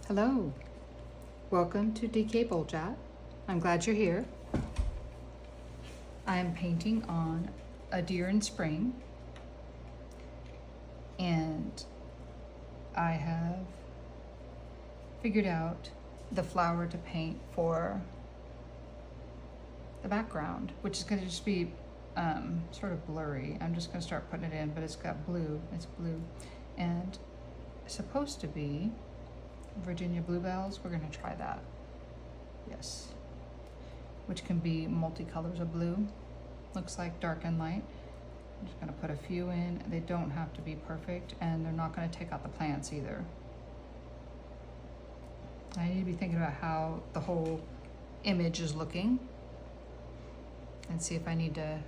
Hello, welcome to DK Bowl Chat. I'm glad you're here. I am painting on a deer in spring, and I have figured out the flower to paint for the background, which is going to just be sort of blurry. I'm just going to start putting it in, but it's got blue. It's blue, and it's supposed to be Virginia bluebells. We're going to try that. Yes, which can be multicolors of blue. Looks like dark and light. I'm just going to put a few in. They don't have to be perfect, and they're not going to take out the plants either. I need to be thinking about how the whole image is looking and see if I need to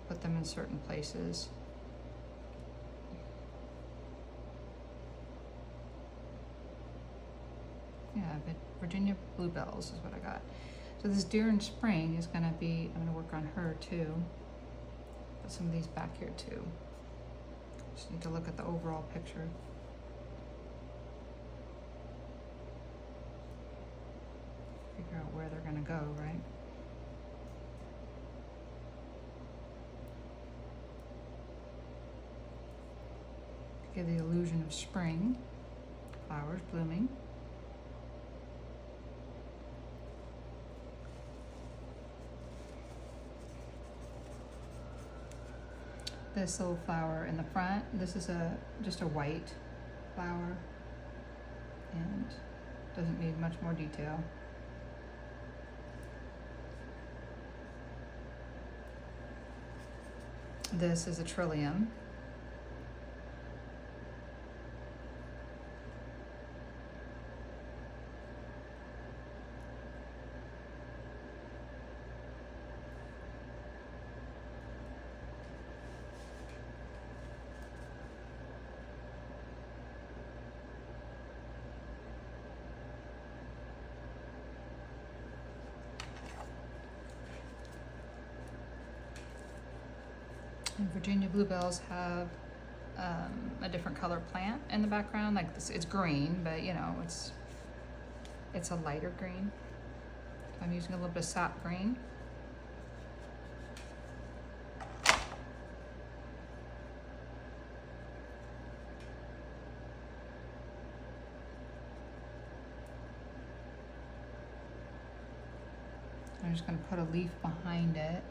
put them in certain places. Yeah, but Virginia bluebells is what I got. So this deer in spring is gonna be, I'm gonna work on her too. Put some of these back here too. Just need to look at the overall picture. Figure out where they're gonna go, right? Give the illusion of spring, flowers blooming. This little flower in the front, this is just a white flower and doesn't need much more detail. This is a trillium. And Virginia bluebells have a different color plant in the background. Like this, it's green, but you know, it's a lighter green. I'm using a little bit of sap green. I'm just going to put a leaf behind it.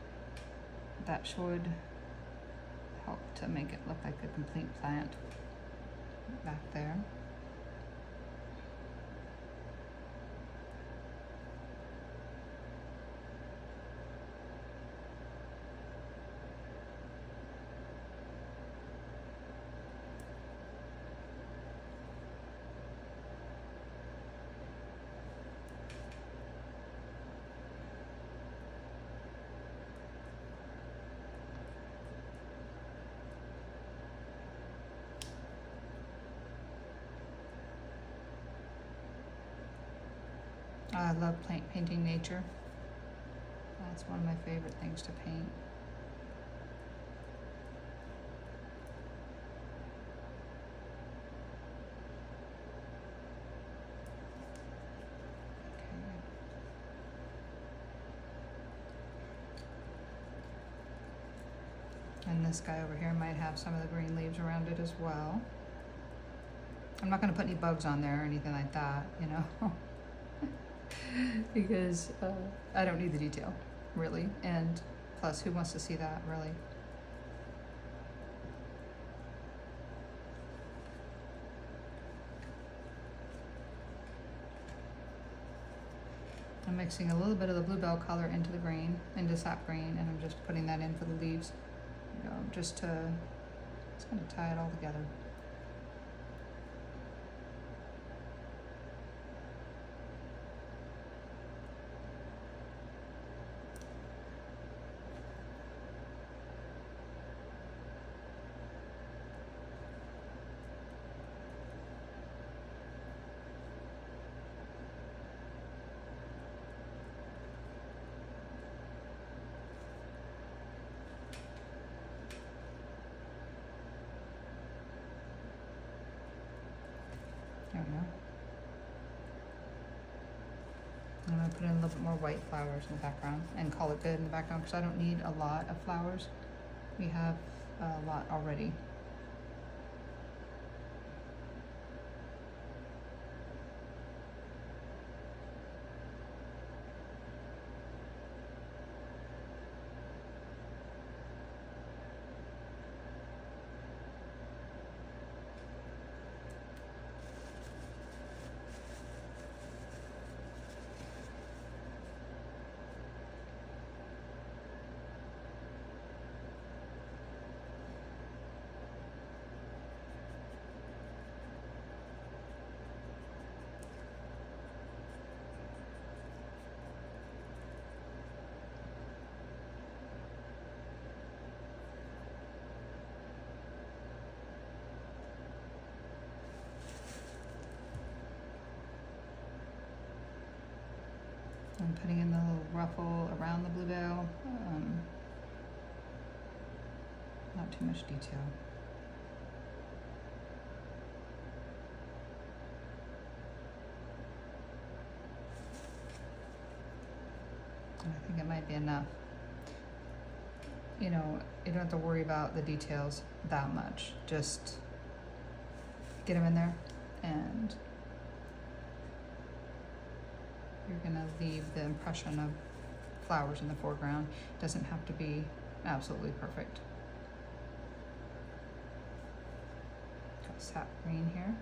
That should help to make it look like a complete plant back there. I love painting nature. That's one of my favorite things to paint. Okay. And this guy over here might have some of the green leaves around it as well. I'm not going to put any bugs on there or anything like that, you know. Because I don't need the detail, really, and plus, who wants to see that, really? I'm mixing a little bit of the bluebell color into the green, into sap green, and I'm just putting that in for the leaves, you know, just to tie it all together. There we go. I'm gonna put in a little bit more white flowers in the background and call it good in the background because I don't need a lot of flowers. We have a lot already. I'm putting in the little ruffle around the bluebell. Not too much detail. And I think it might be enough. You know, you don't have to worry about the details that much. Just get them in there and you're gonna leave the impression of flowers in the foreground. It doesn't have to be absolutely perfect. Got sap green here.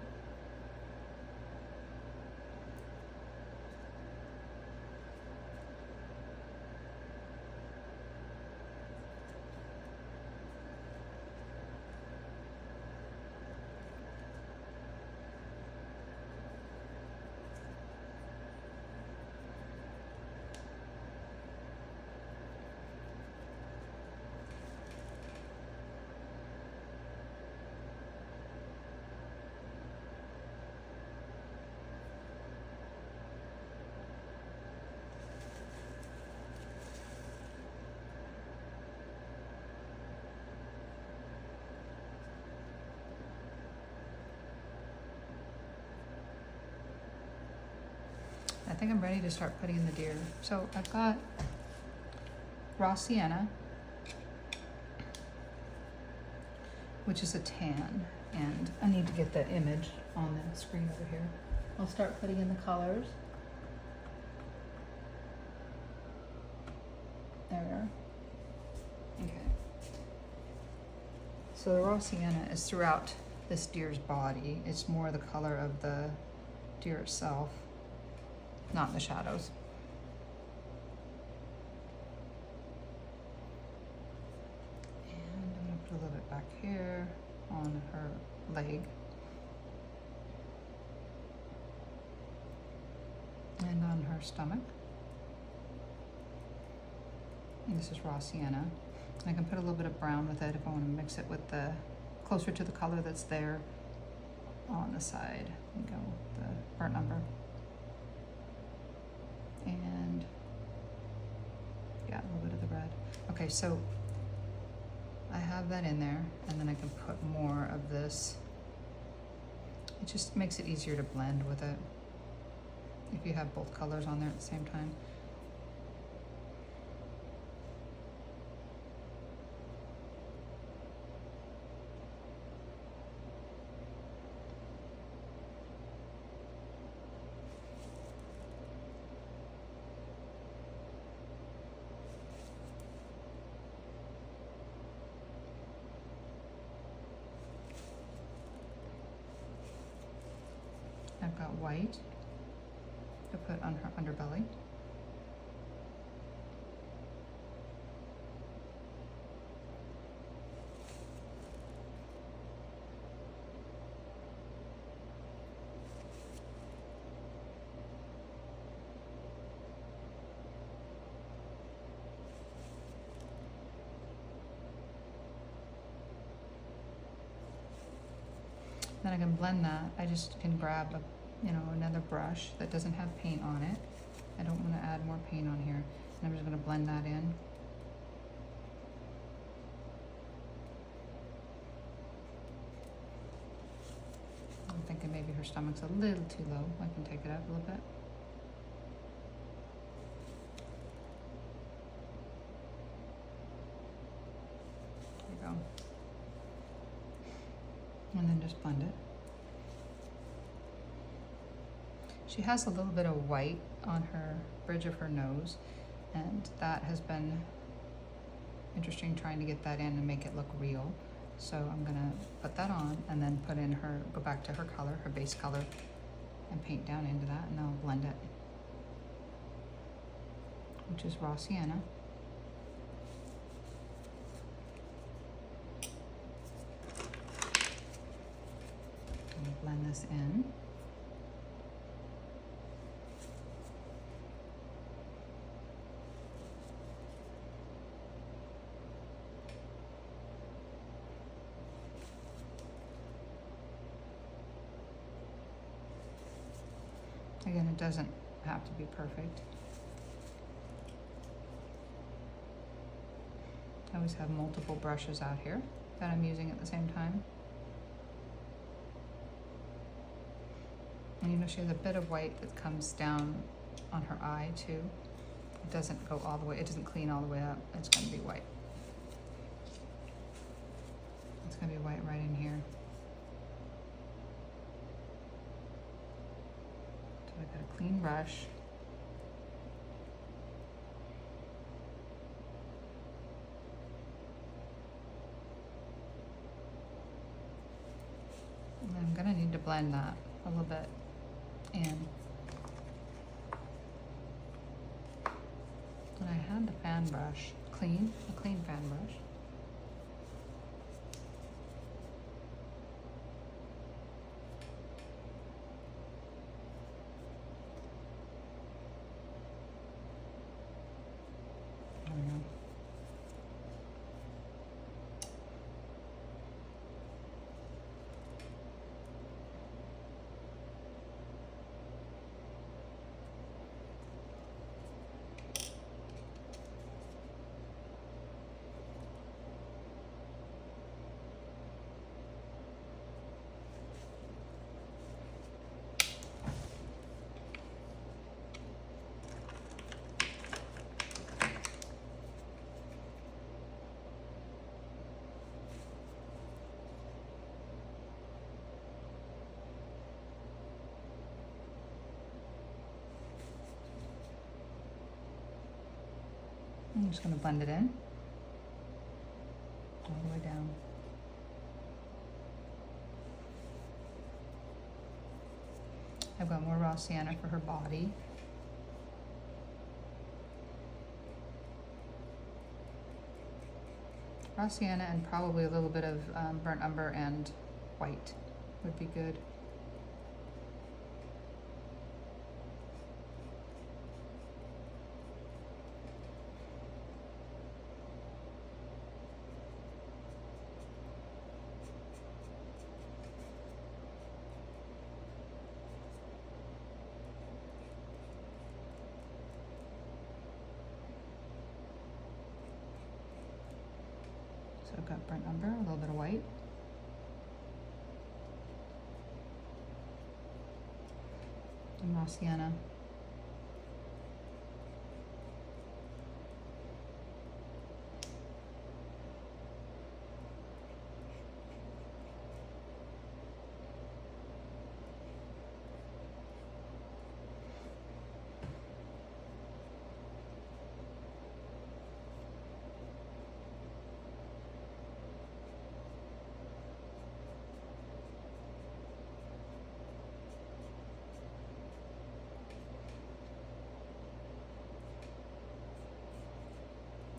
I think I'm ready to start putting in the deer. So I've got raw sienna, which is a tan, and I need to get the image on the screen over here. I'll start putting in the colors. There we are. Okay. So the raw sienna is throughout this deer's body. It's more the color of the deer itself, not in the shadows. And I'm gonna put a little bit back here on her leg. And on her stomach. And this is raw sienna. And I can put a little bit of brown with it if I want to mix it with the, closer to the color that's there on the side. And go with the burnt umber. And yeah, a little bit of the red. Okay, so I have that in there, and then I can put more of this. It just makes it easier to blend with it if you have both colors on there at the same time. I've got white to put on her underbelly. Then I can blend that. I just can grab a, another brush that doesn't have paint on it. I don't want to add more paint on here. And I'm just going to blend that in. I'm thinking maybe her stomach's a little too low. I can take it up a little bit. There you go. And then just blend it. She has a little bit of white on her bridge of her nose, and that has been interesting trying to get that in and make it look real. So I'm gonna put that on and then put in her, go back to her color, her base color, and paint down into that, and I'll blend it, which is raw sienna. And blend this in. Again, it doesn't have to be perfect. I always have multiple brushes out here that I'm using at the same time. And you know, she has a bit of white that comes down on her eye too. It doesn't go all the way, it doesn't clean all the way up. It's gonna be white. It's gonna be white right in here. So I got a clean brush. And I'm gonna need to blend that a little bit in. And I had the fan brush, a clean fan brush. There we go. I'm just going to blend it in all the way down. I've got more raw sienna for her body. Raw sienna and probably a little bit of burnt umber and white would be good. So I've got burnt umber, a little bit of white. And raw sienna.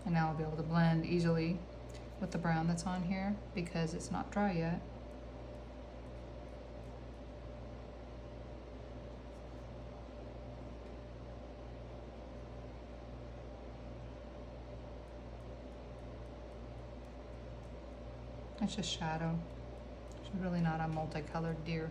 And now I'll be able to blend easily with the brown that's on here because it's not dry yet. It's just shadow. She's really not a multicolored deer.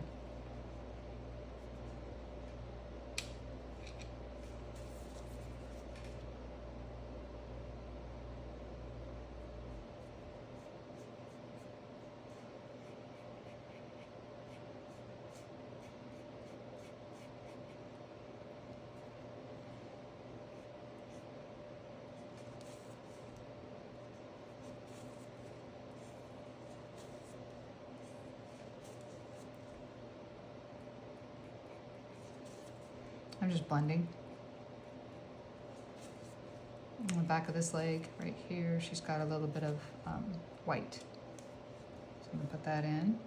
I'm just blending. On the back of this leg, right here, she's got a little bit of white. So I'm gonna put that in.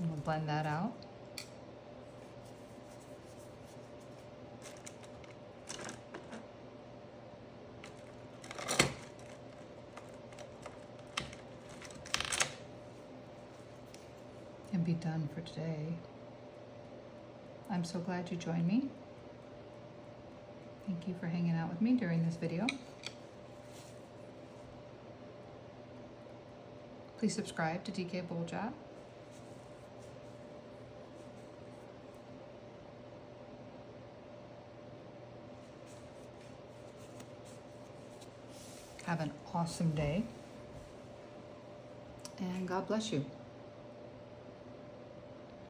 And we'll blend that out. And be done for today. I'm so glad you joined me. Thank you for hanging out with me during this video. Please subscribe to DK Bowl Chat. Have an awesome day. And God bless you.